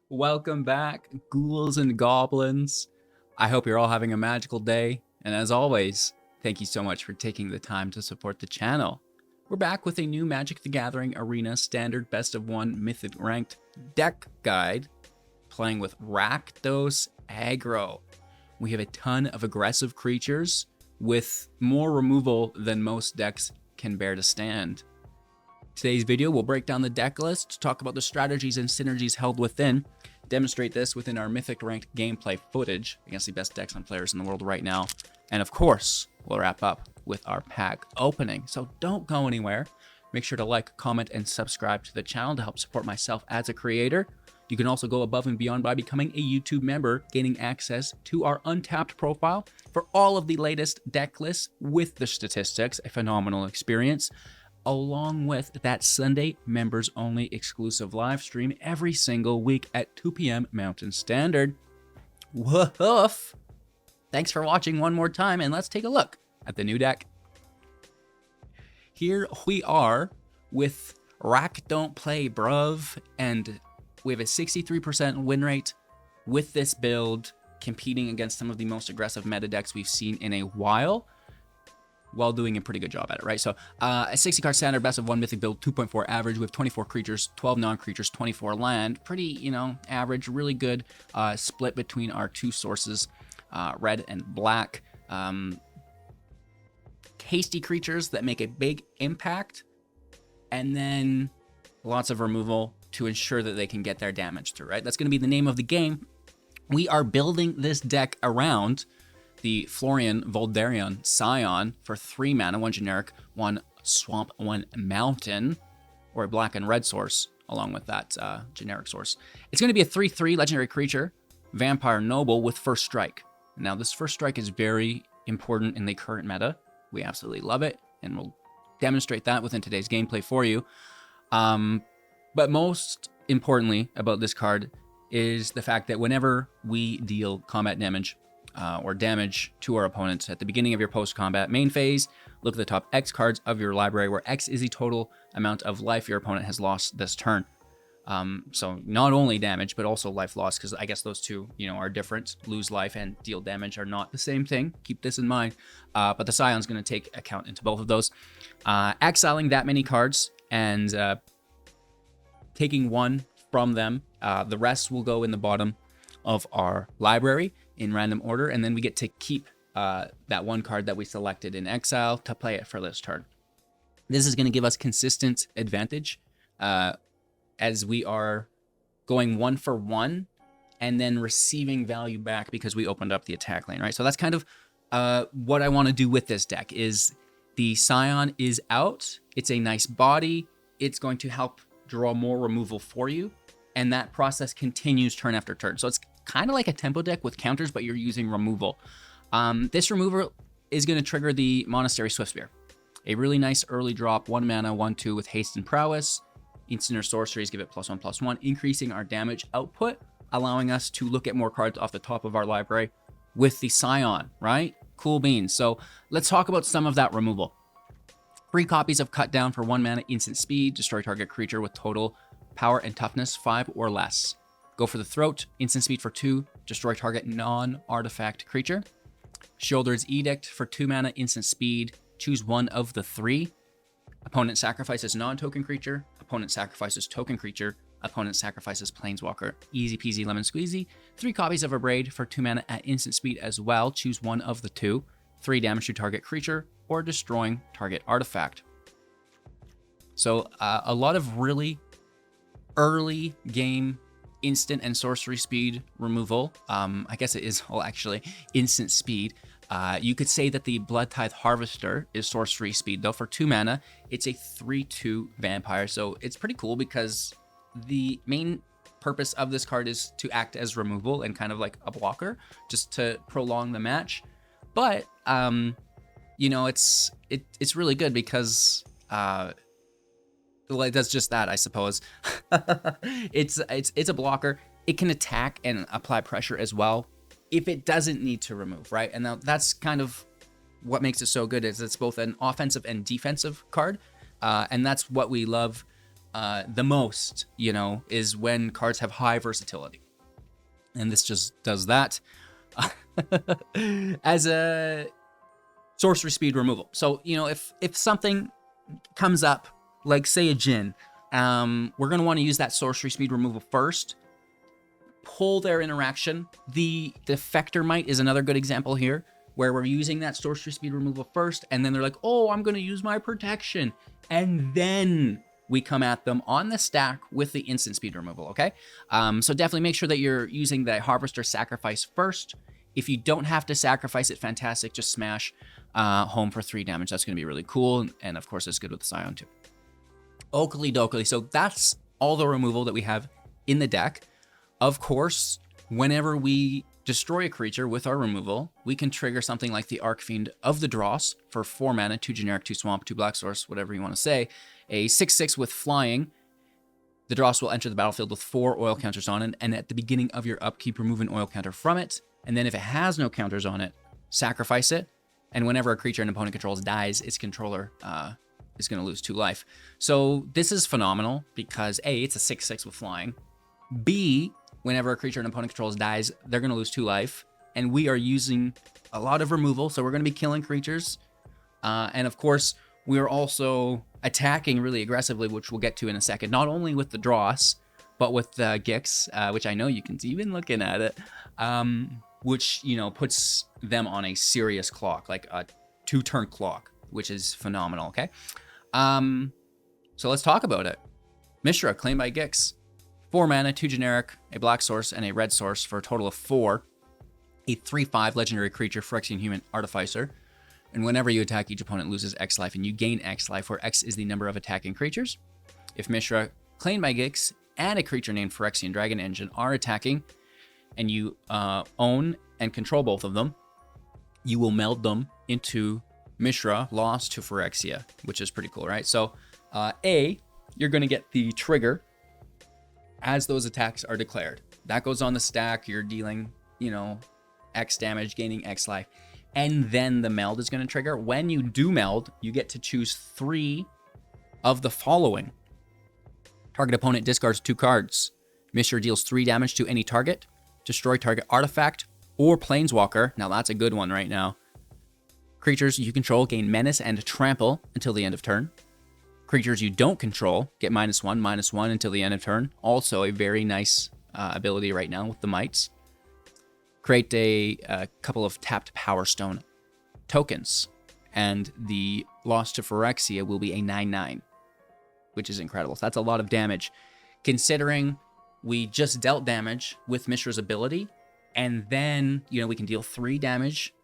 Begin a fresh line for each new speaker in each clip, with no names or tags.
Welcome back, ghouls and goblins. I hope you're all having a magical day, and as always, thank you so much for taking the time to support the channel. We're back with a new Magic the Gathering Arena Standard Best of 1 Mythic Ranked deck guide, playing with Rakdos Aggro. We have a ton of aggressive creatures with more removal than most decks can bear to stand. Today's video will break down the deck list, talk about the strategies and synergies held within, demonstrate this within our Mythic Ranked gameplay footage against the best decks and players in the world right now, and of course, we'll wrap up with our pack opening. So don't go anywhere. Make sure to like, comment, and subscribe to the channel to help support myself as a creator. You can also go above and beyond by becoming a YouTube member, gaining access to our Untapped profile for all of the latest deck lists with the statistics, a phenomenal experience, along with that Sunday members only exclusive live stream every single week at 2 p.m. Mountain Standard. Woof! Thanks for watching one more time, and let's take a look at the new deck. Here we are with Rack Don't Play Bruv, and we have a 63% win rate with this build, competing against some of the most aggressive meta decks we've seen in a while, while doing a pretty good job at it, right? So a 60 card standard best of 1 mythic build, 2.4 average. We have 24 creatures, 12 non-creatures, 24 land. Pretty, average, really good split between our two sources, red and black. Hasty creatures that make a big impact, and then lots of removal to ensure that they can get their damage through, right? That's going to be the name of the game. We are building this deck around the Florian Voldaren Scion for 3 mana, 1 generic, 1 swamp, 1 mountain, or a black and red source along with that generic source. It's going to be a 3/3 legendary creature, Vampire Noble with First Strike. Now, this First Strike is very important in the current meta. We absolutely love it, and we'll demonstrate that within today's gameplay for you. But most importantly about this card is the fact that whenever we deal combat damage, or damage to our opponents at the beginning of your post-combat main phase, look at the top X cards of your library, where X is the total amount of life your opponent has lost this turn. So not only damage, but also life loss, because I guess those two, are different. Lose life and deal damage are not the same thing. Keep this in mind. But the Scion's going to take account into both of those. Exiling that many cards and taking one from them. The rest will go in the bottom of our library in random order, and then we get to keep that one card that we selected in exile to play it for this turn. This is going to give us consistent advantage as we are going 1 for 1 and then receiving value back because we opened up the attack lane, right? So that's kind of what I want to do with this deck. Is the Scion is out. It's a nice body. It's going to help draw more removal for you, and that process continues turn after turn. So it's kind of like a tempo deck with counters, but you're using removal. This removal is going to trigger the Monastery Swiftspear, a really nice early drop, 1 mana, 1/2 with haste and prowess. Instant or sorceries give it +1/+1, increasing our damage output, allowing us to look at more cards off the top of our library with the Scion, right? Cool beans. So let's talk about some of that removal. 3 copies of Cut Down for 1 mana, instant speed, destroy target creature with total power and toughness 5 or less. Go for the Throat, instant speed for 2, destroy target non-artifact creature. Sheoldred's Edict for 2 mana, instant speed, choose one of the 3. Opponent sacrifices non-token creature, opponent sacrifices token creature, opponent sacrifices planeswalker. Easy peasy lemon squeezy. 3 copies of Abrade for 2 mana at instant speed as well, choose one of the 2. 3 damage to target creature or destroying target artifact. So a lot of really early game instant and sorcery speed removal. I guess it is all actually instant speed. You could say that the Bloodtithe Harvester is sorcery speed, though. For 2 mana, it's a 3/2 vampire, so it's pretty cool because the main purpose of this card is to act as removal and kind of like a blocker, just to prolong the match. But it's really good because well, it does just that, I suppose. It's a blocker. It can attack and apply pressure as well if it doesn't need to remove, right? And now that's kind of what makes it so good, is it's both an offensive and defensive card. And that's what we love the most, you know, is when cards have high versatility. And this just does that as a sorcery speed removal. So, you know, if something comes up, like say a Djinn, we're going to want to use that sorcery speed removal first, pull their interaction. The Defector Might is another good example here, where we're using that sorcery speed removal first, and then they're like, oh, I'm going to use my protection. And then we come at them on the stack with the instant speed removal, okay? So definitely make sure that you're using the Harvester Sacrifice first. If you don't have to sacrifice it, fantastic. Just smash home for 3 damage. That's going to be really cool. And of course, it's good with the Scion too. Oakley dokley. So that's all the removal that we have in the deck. Of course, whenever we destroy a creature with our removal, we can trigger something like the Archfiend of the Dross for 4 mana, 2 generic, 2 swamp, 2 black source, whatever you want to say. A 6/6 with flying. The Dross will enter the battlefield with 4 oil counters on it, and at the beginning of your upkeep, remove an oil counter from it. And then if it has no counters on it, sacrifice it. And whenever a creature an opponent controls dies, its controller is going to lose 2 life. So this is phenomenal because A, it's a 6/6 with flying. B, whenever a creature an opponent controls dies, they're going to lose 2 life. And we are using a lot of removal, so we're going to be killing creatures. And of course, we are also attacking really aggressively, which we'll get to in a second. Not only with the Dross, but with the Gix, which I know you can see even looking at it, which, you know, puts them on a serious clock, like a 2-turn clock, which is phenomenal, okay? So let's talk about it. Mishra, claimed by Gix. 4 mana, 2 generic, a black source, and a red source for a total of 4. A 3/5 legendary creature, Phyrexian Human Artificer. And whenever you attack, each opponent loses X life, and you gain X life, where X is the number of attacking creatures. If Mishra, claimed by Gix, and a creature named Phyrexian Dragon Engine are attacking, and you own and control both of them, you will meld them into Mishra, lost to Phyrexia, which is pretty cool, right? So, A, you're going to get the trigger as those attacks are declared. That goes on the stack. You're dealing, you know, X damage, gaining X life. And then the meld is going to trigger. When you do meld, you get to choose 3 of the following. Target opponent discards 2 cards. Mishra deals 3 damage to any target. Destroy target artifact or planeswalker. Now that's a good one right now. Creatures you control gain menace and trample until the end of turn. Creatures you don't control get -1/-1 until the end of turn. Also a very nice ability right now with the mites. Create a couple of tapped Power Stone tokens, and the loss to Phyrexia will be a 9/9, which is incredible. So that's a lot of damage, considering we just dealt damage with Mishra's ability, and then, you know, we can deal 3 damage.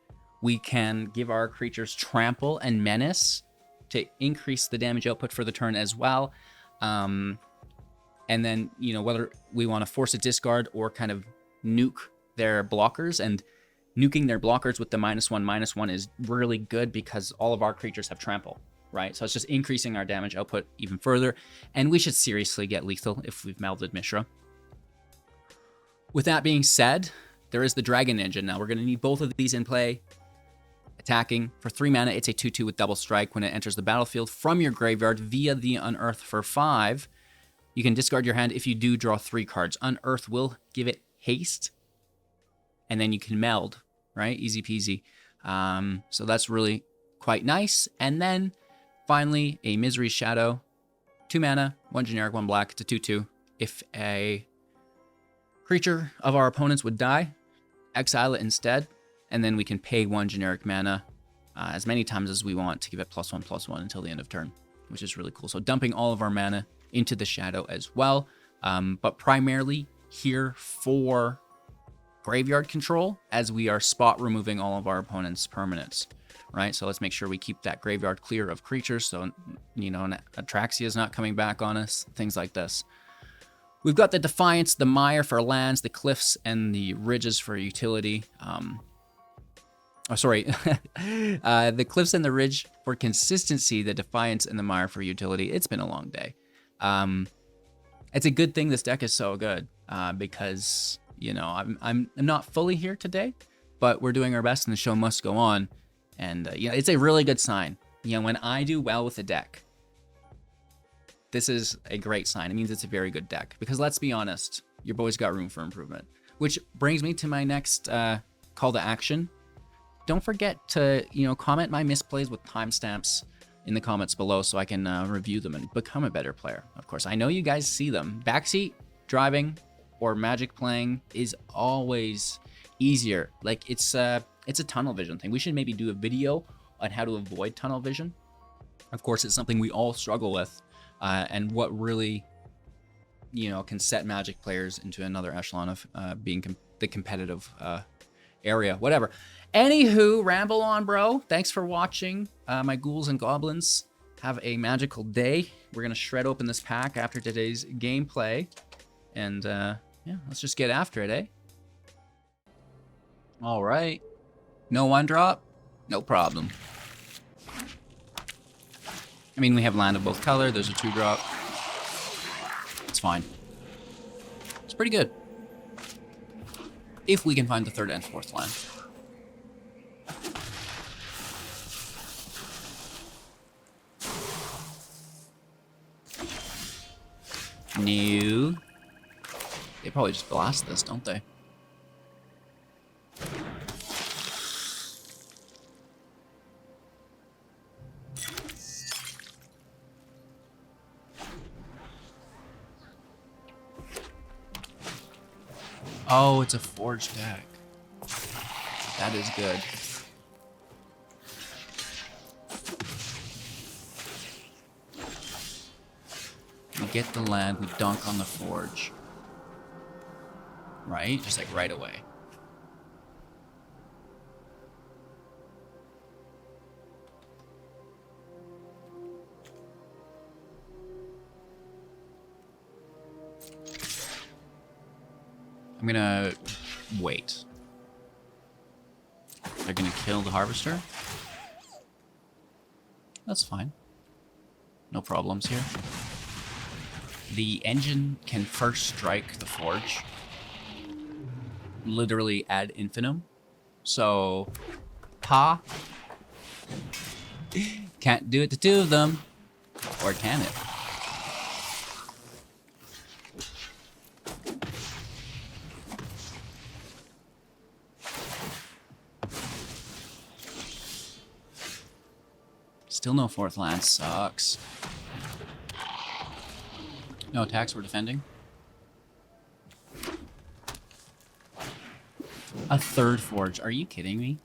We can give our creatures trample and menace to increase the damage output for the turn as well. And then, you know, whether we want to force a discard or kind of nuke their blockers, and nuking their blockers with the -1/-1 is really good because all of our creatures have trample, right? So it's just increasing our damage output even further, and we should seriously get lethal if we've melded Mishra. With that being said, there is the Dragon Engine. Now we're going to need both of these in play. Attacking for 3 mana, it's a 2/2 with double strike. When it enters the battlefield from your graveyard via the Unearth for 5, you can discard your hand if you do draw 3 cards. Unearth will give it haste, and then you can meld, right? Easy peasy. So that's really quite nice. And then finally, a Misery Shadow. 2 mana, 1 generic, 1 black. It's a 2/2. If a creature of our opponents would die, exile it instead, and then we can pay 1 generic mana as many times as we want to give it +1/+1 until the end of turn, which is really cool. So dumping all of our mana into the Shadow as well, but primarily here for graveyard control, as we are spot removing all of our opponent's permanents, right? So let's make sure we keep that graveyard clear of creatures, so, you know, Atraxia is not coming back on us, things like this. We've got the Defiance, the Mire for lands, the Cliffs, and the Ridges for utility. The Cliffs and the Ridge for consistency, the Defiance and the Mire for utility. It's been a long day. It's a good thing this deck is so good, because, you know, I'm not fully here today, but we're doing our best and the show must go on. And, you know, it's a really good sign. You know, when I do well with a deck, this is a great sign. It means it's a very good deck. Because let's be honest, your boy's got room for improvement. Which brings me to my next call to action. Don't forget to, comment my misplays with timestamps in the comments below so I can review them and become a better player. Of course, I know you guys see them. Backseat driving or Magic playing is always easier. Like, it's a tunnel vision thing. We should maybe do a video on how to avoid tunnel vision. Of course, it's something we all struggle with, and what really, can set Magic players into another echelon of being the competitive area, whatever. Anywho, ramble on, bro. Thanks for watching. My ghouls and goblins have a magical day. We're gonna shred open this pack after today's gameplay, and yeah, let's just get after it, eh? All right. No one drop, no problem. I mean, we have land of both color. There's a 2-drop. It's fine. It's pretty good. If we can find the 3rd and 4th land. No. They probably just blast this, don't they? Oh, it's a forged deck. That is good. We get the land, we dunk on the forge. Right? Just like right away. I'm gonna wait. They're gonna kill the harvester? That's fine. No problems here. The engine can first strike the forge. Literally ad infinitum. So, can't do it to 2 of them. Or can it? Still no 4th land, sucks. No attacks, we're defending. A 3rd forge, are you kidding me?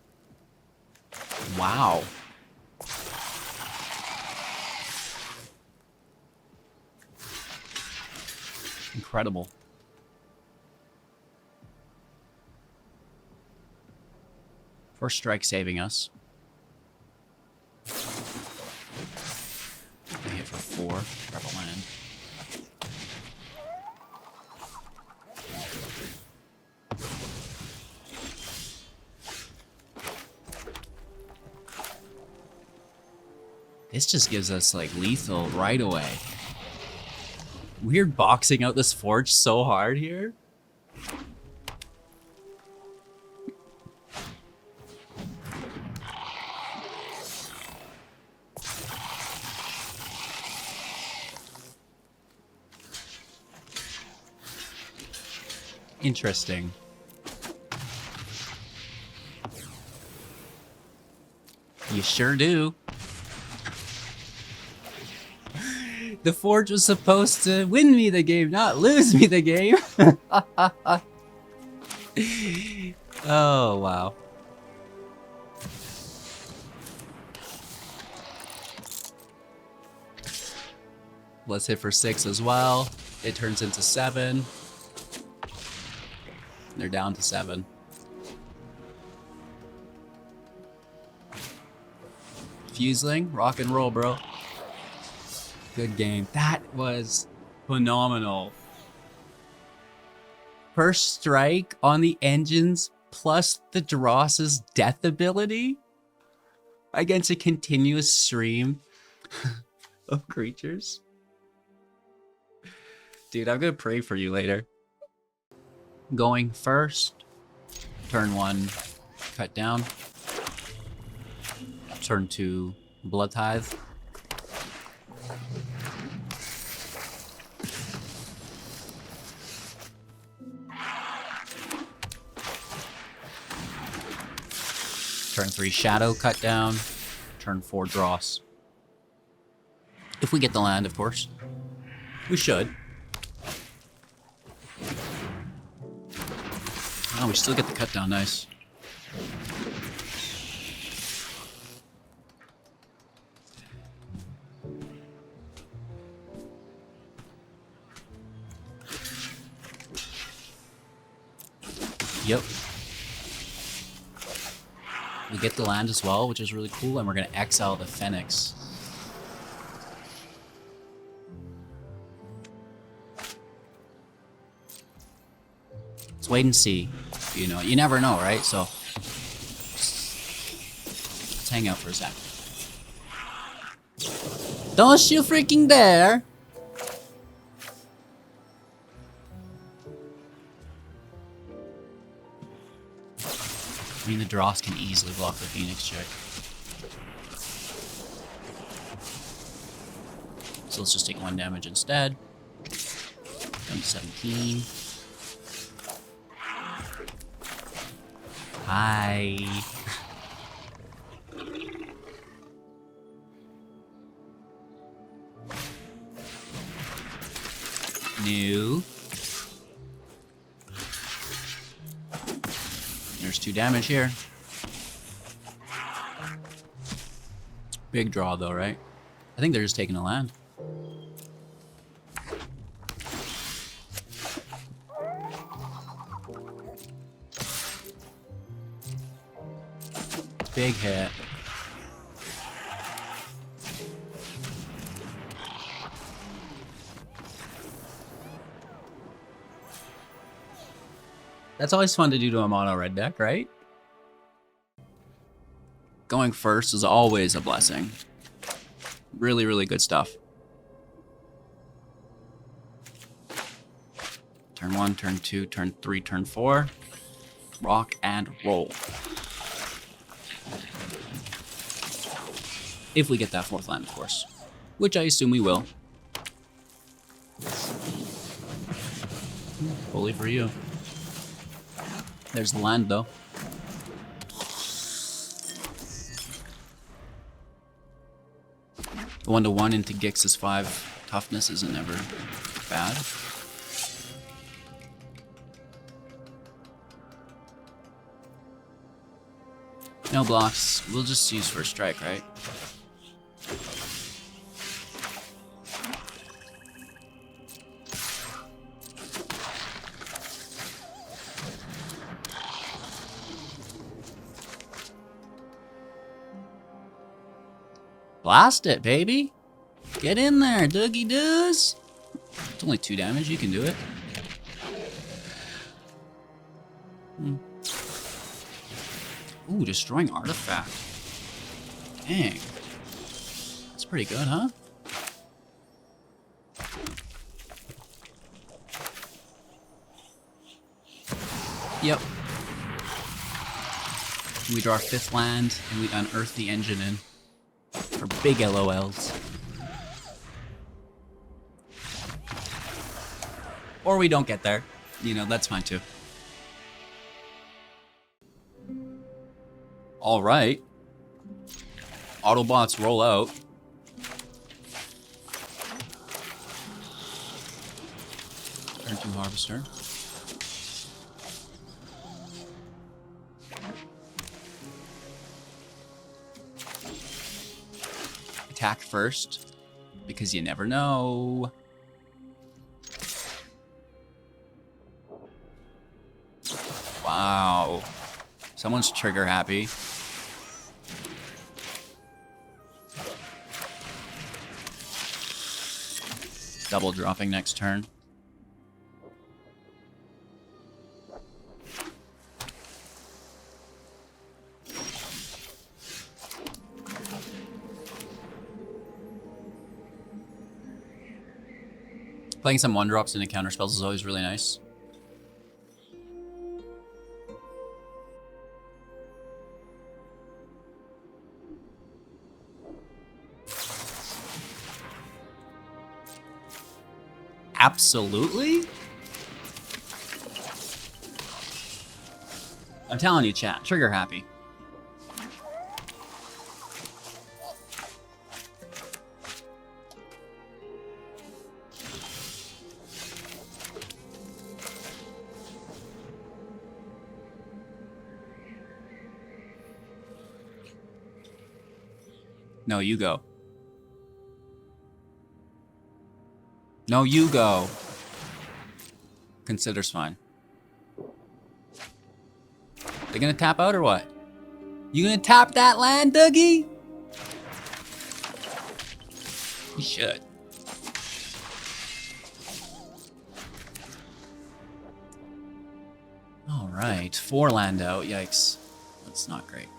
Wow. Incredible. First strike saving us. We hit for 4. Grab a land. This just gives us like lethal right away. We're boxing out this forge so hard here. Interesting. You sure do. The forge was supposed to win me the game, not lose me the game. Oh, wow. Let's hit for 6 as well. It turns into 7. They're down to 7. Fuseling, rock and roll, bro. Good game. That was phenomenal. First strike on the engines plus the Dross's death ability against a continuous stream of creatures. Dude, I'm gonna pray for you later. Going first. Turn 1, cut down. Turn 2, Bloodtithe. Turn 3 Shadow cut down. Turn 4 Dross. If we get the land, of course. We should. Oh, we still get the cut down. Nice. Yep. We get the land as well, which is really cool, and we're going to exile the Phoenix. Let's wait and see. You know, you never know, right? So, let's hang out for a sec. Don't you freaking dare! I mean, the Dross can easily block the Phoenix check. So let's just take 1 damage instead. Down to 17. Hi. New. There's 2 damage here. Big draw though, right? I think they're just taking a land. Big hit. That's always fun to do to a mono red deck, right? Going first is always a blessing. Really, really good stuff. Turn 1, turn 2, turn 3, turn 4. Rock and roll. If we get that 4th land, of course. Which I assume we will. Bully for you. There's the land, though. The 1/1 into Gix's 5 toughness isn't ever bad. No blocks. We'll just use first strike, right? Blast it, baby. Get in there, Doogie Doos. It's only 2 damage. You can do it. Ooh, destroying artifact. Dang. That's pretty good, huh? Yep. We draw our 5th land, and we unearth the engine in. For big LOLs. Or we don't get there. You know, that's fine too. Alright. Autobots roll out. Turn 2 Harvester. Attack first, because you never know. Wow. Someone's trigger happy. Double dropping next turn. Playing some 1-drops into counter spells is always really nice. Absolutely? I'm telling you, chat, trigger happy. No, you go. No, you go. Consider's fine. They gonna tap out or what? You gonna tap that land, Dougie? You should. Alright, 4 land out. Yikes. That's not great.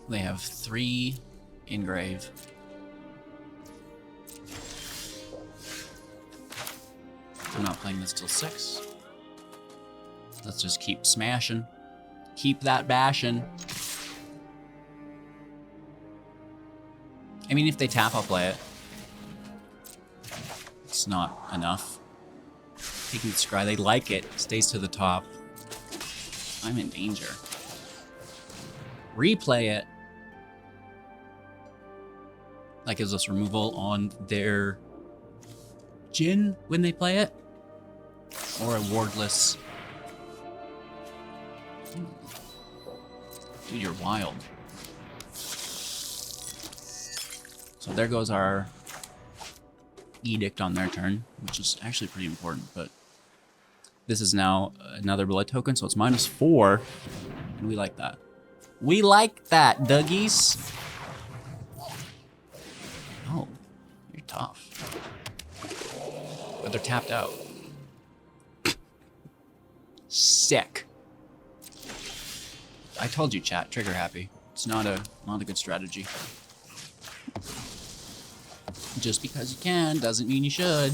They have 3 engrave. I'm not playing this till 6. Let's just keep smashing. Keep that bashing. I mean, if they tap, I'll play it. It's not enough. Taking the scry, they like it. Stays to the top. I'm in danger. Replay it. That gives us removal on their Jin when they play it. Or a wardless. Dude, you're wild. So there goes our Edict on their turn, which is actually pretty important, but this is now another blood token, so it's -4, and we like that. We like that, Dougies. Oh, you're tough. But they're tapped out. Sick. I told you, chat, trigger happy. It's not a good strategy. Just because you can doesn't mean you should.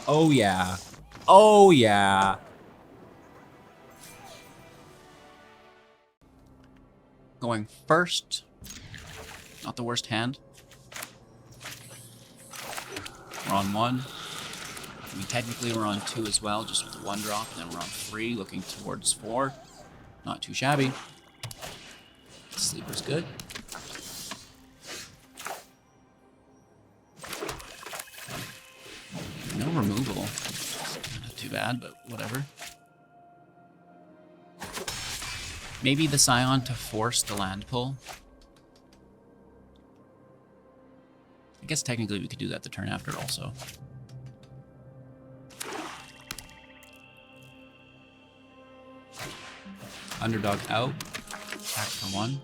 Oh yeah. Oh yeah. Going first. Not the worst hand. We're on 1. I mean, technically we're on 2 as well, just with the 1 drop, and then we're on 3, looking towards 4. Not too shabby. Sleeper's good. No removal. Not too bad, but whatever. Maybe the Scion to force the land pull. I guess technically we could do that the turn after also. Underdog out. Attack for 1.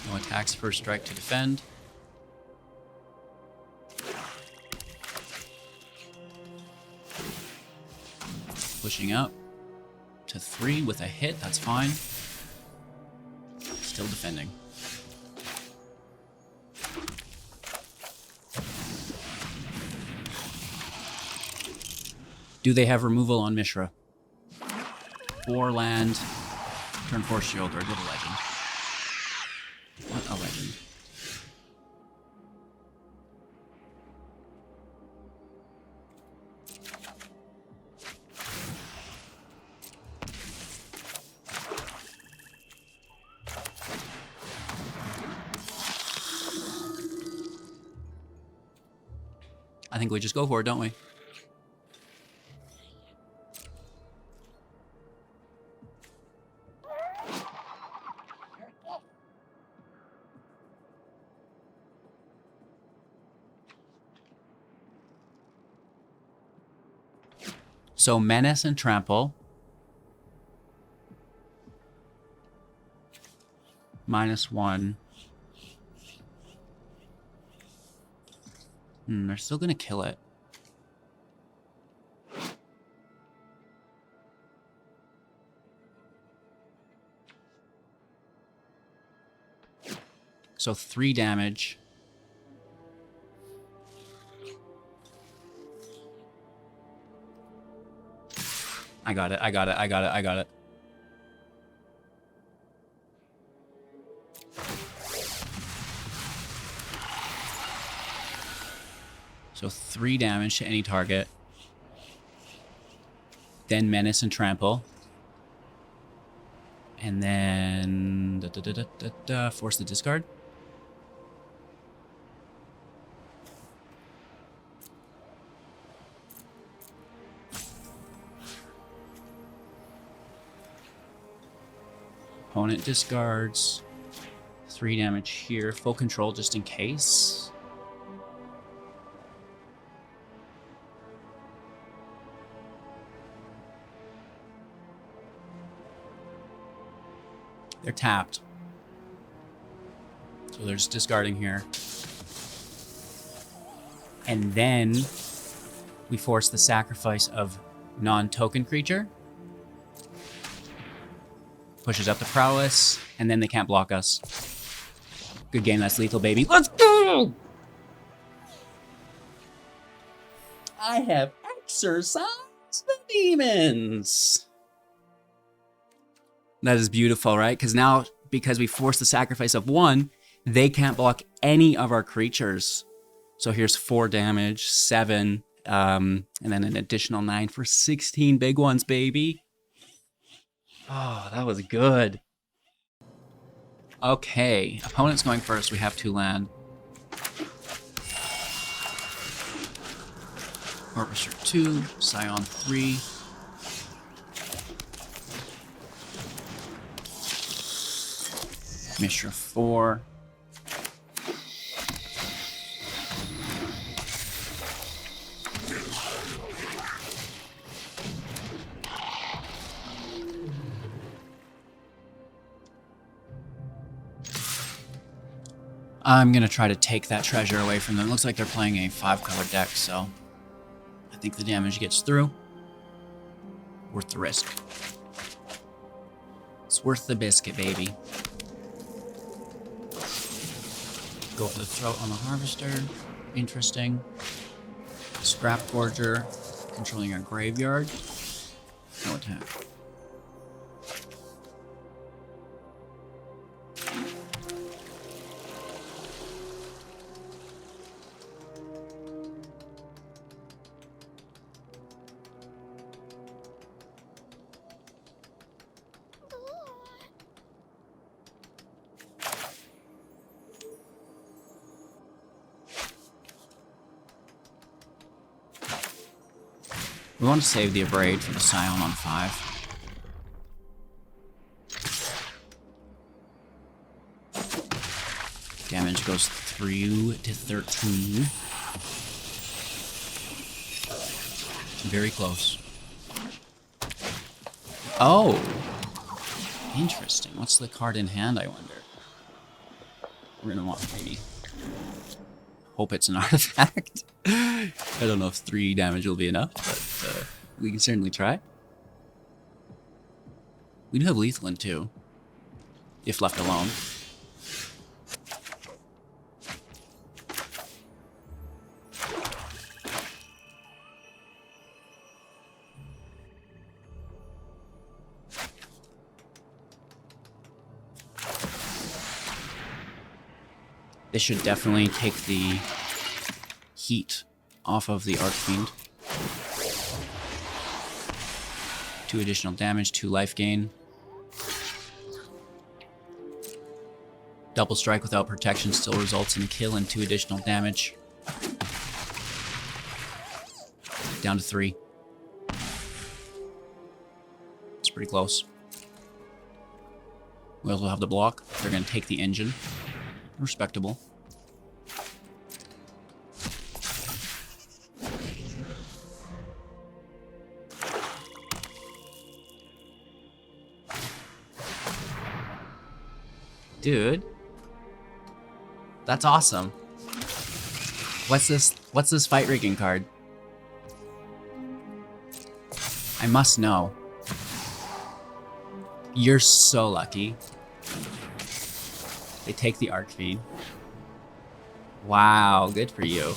No attacks, first strike to defend. Pushing up to 3 with a hit, that's fine. Still defending. Do they have removal on Mishra? 4 land, turn 4 Sheoldred, what a legend. What a legend. I think we just go for it, don't we? So Menace and Trample. -1. They're still gonna kill it. So 3 damage. I got it, I got it, I got it, I got it. So 3 damage to any target. then Menace and Trample. And then force the discard. Opponent discards. 3 damage here. Full control just in case. They're tapped. So they're just discarding here. And then we force the sacrifice of non-token creature. Pushes up the prowess, and then they can't block us. Good game, that's lethal, baby. Let's go! I have exorcised the demons. That is beautiful, right? Because now, because we force the sacrifice of 1, they can't block any of our creatures. So here's 4 damage, 7, and then an additional 9 for 16 big ones, baby. Oh, that was good. Okay, opponent's going first. We have 2 land. Harvester 2, Scion 3. Mishra 4. I'm going to try to take that treasure away from them. It looks like they're playing a 5-color deck, so I think the damage gets through. Worth the risk. It's worth the biscuit, baby. Go for the throat on the Harvester. Interesting. Scrap Forger. Controlling our graveyard. No attack. We want to save the Abrade for the Scion on 5. Damage goes through to 13. Very close. Oh! Interesting. What's the card in hand, I wonder? We're gonna want maybe... Hope it's an artifact. I don't know if 3 damage will be enough, but we can certainly try. We do have lethal in 2, if left alone. This should definitely take the heat off of the Archfiend. 2 additional damage, 2 life gain. Double strike without protection still results in kill and 2 additional damage. Down to 3. It's pretty close. We also have the block. They're going to take the engine. Respectable. Dude, that's awesome. What's this fight rigging card? I must know. You're so lucky. They take the Archfiend. Wow, good for you.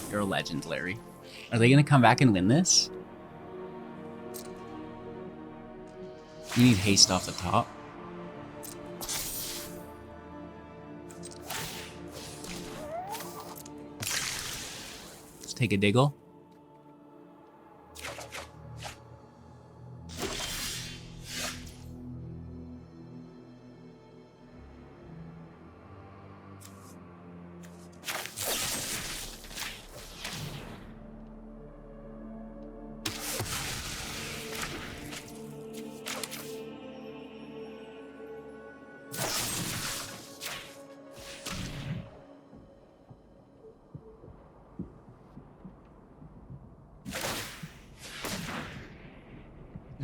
You're a legend, Larry. Are they gonna come back and win this? We need haste off the top. Let's take a diggle.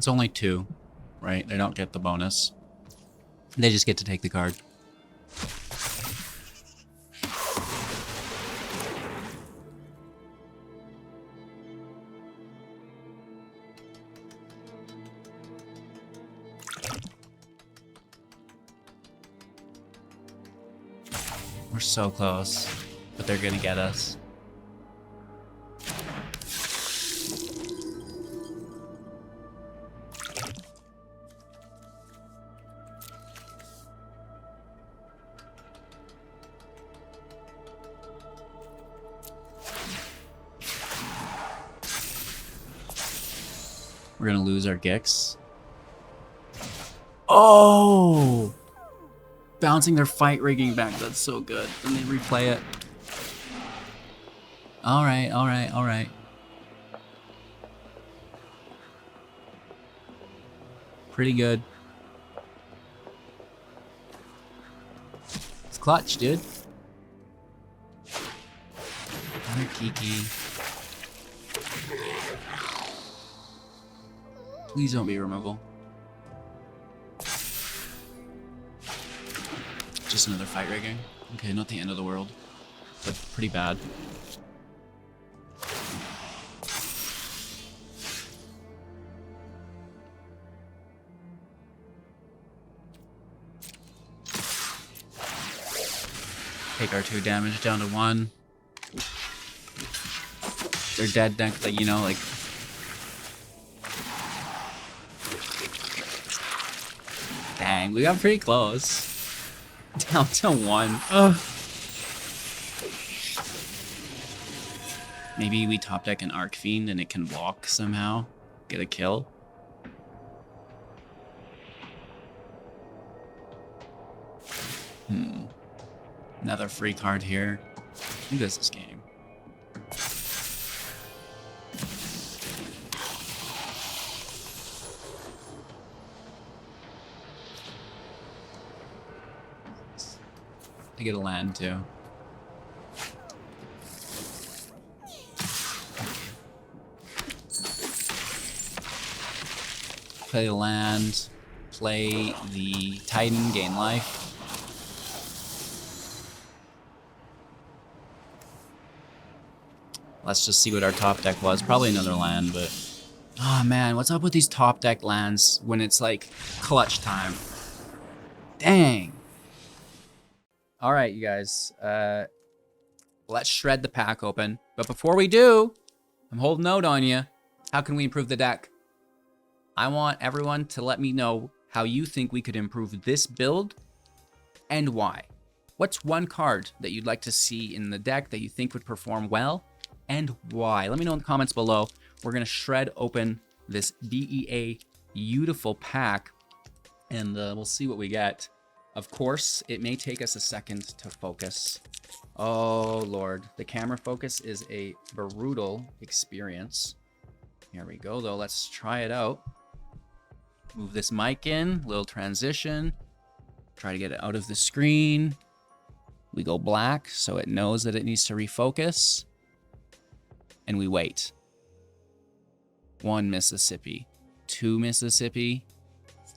It's only 2, right? They don't get the bonus. They just get to take the card. We're so close, but they're gonna get us. We're gonna lose our Gix. Oh! Bouncing their fight rigging back, that's so good. And they replay it. Alright, alright, alright. Pretty good. It's clutch, dude. Another Kiki. Please don't be removal. Just another fight rigging. Okay, not the end of the world, but pretty bad. Take our 2 damage down to 1. They're dead next, like, you know, like. Dang, we got pretty close. Down to 1. Ugh. Maybe we top deck an Archfiend and it can walk somehow. Get a kill. Another free card here. Who does this game? I get a land too. Play the land, play the Titan, gain life. Let's just see what our top deck was. Probably another land, but... Oh man, what's up with these top deck lands when it's like clutch time? Dang. Alright, you guys. Let's shred the pack open. But before we do, I'm holding out on you. How can we improve the deck? I want everyone to let me know how you think we could improve this build and why. What's one card that you'd like to see in the deck that you think would perform well and why? Let me know in the comments below. We're going to shred open this BEA beautiful pack and we'll see what we get. Of course, it may take us a second to focus. Oh, Lord. The camera focus is a brutal experience. Here we go, though. Let's try it out. Move this mic in. Little transition. Try to get it out of the screen. We go black, so it knows that it needs to refocus. And we wait. 1 Mississippi. 2 Mississippi.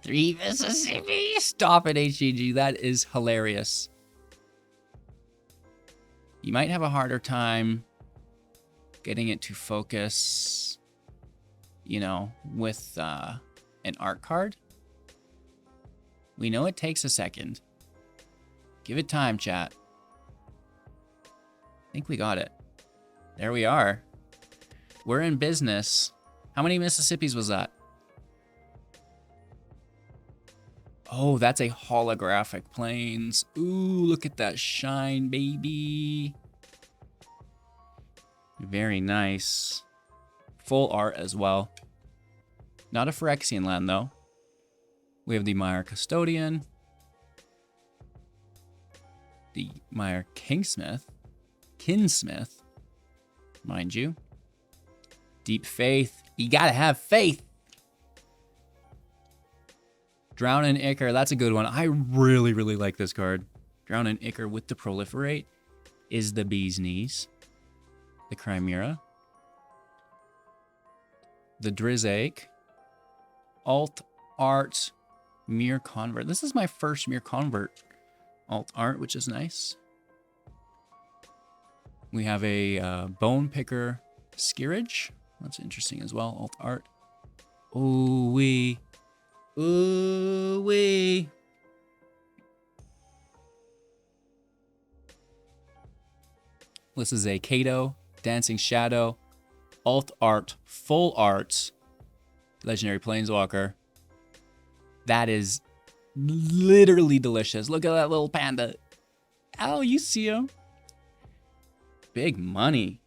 3 Mississippi. Stop it, HGG. That is hilarious. You might have a harder time getting it to focus, you know, with an art card. We know it takes a second. Give it time, chat. I think we got it. There we are. We're in business. How many Mississippis was that? Oh, that's a holographic planes. Ooh, look at that shine, baby. Very nice. Full art as well. Not a Phyrexian land, though. We have the Mire Custodian. The Mire Kingsmith. Kinsmith. Mind you. Deep Faith. You gotta have faith. Drown and Ichor, that's a good one. I really, really like this card. Drown and Ichor with the Proliferate is the bee's knees. The Chimera. The Drizzake. alt art Mirror Convert. This is my first Mirror Convert alt art, which is nice. We have a Bone Picker Skirridge. That's interesting as well. Alt art. Ooh wee. Ooh wee. This is a Kato, Dancing Shadow, alt art, full art, Legendary Planeswalker. That is literally delicious. Look at that little panda. Oh, you see him. Big money.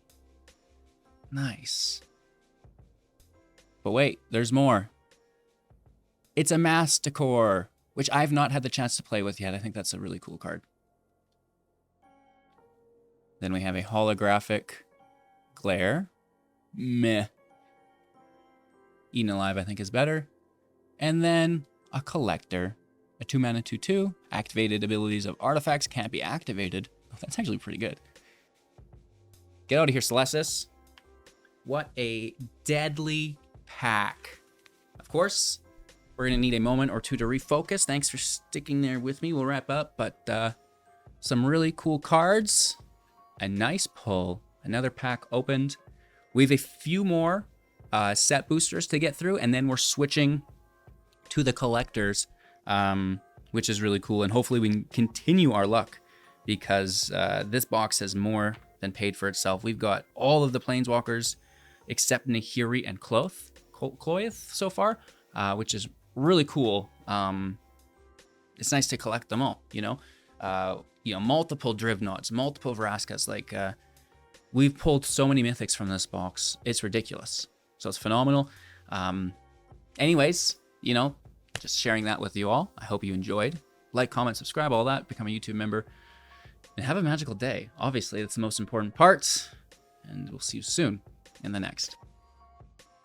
Nice. But wait, there's more. It's a Masticore, which I've not had the chance to play with yet. I think that's a really cool card. Then we have a holographic Glare. Meh. Eaten Alive, I think, is better. And then a Collector. A 2-mana 2/2. Activated abilities of artifacts can't be activated. Oh, that's actually pretty good. Get out of here, Celestis. What a deadly pack. Of course, we're going to need a moment or two to refocus. Thanks for sticking there with me. We'll wrap up, but some really cool cards. A nice pull. Another pack opened. We have a few more set boosters to get through, and then we're switching to the collectors, which is really cool. And hopefully we can continue our luck, because this box has more than paid for itself. We've got all of the Planeswalkers except Nahiri and Cloyth so far, which is really cool. It's nice to collect them all, you know? Multiple Drivnots, multiple Vraskas. Like, we've pulled so many mythics from this box. It's ridiculous. So it's phenomenal. Anyways, just sharing that with you all. I hope you enjoyed. Like, comment, subscribe, all that. Become a YouTube member. And have a magical day. Obviously, that's the most important part. And we'll see you soon in the next.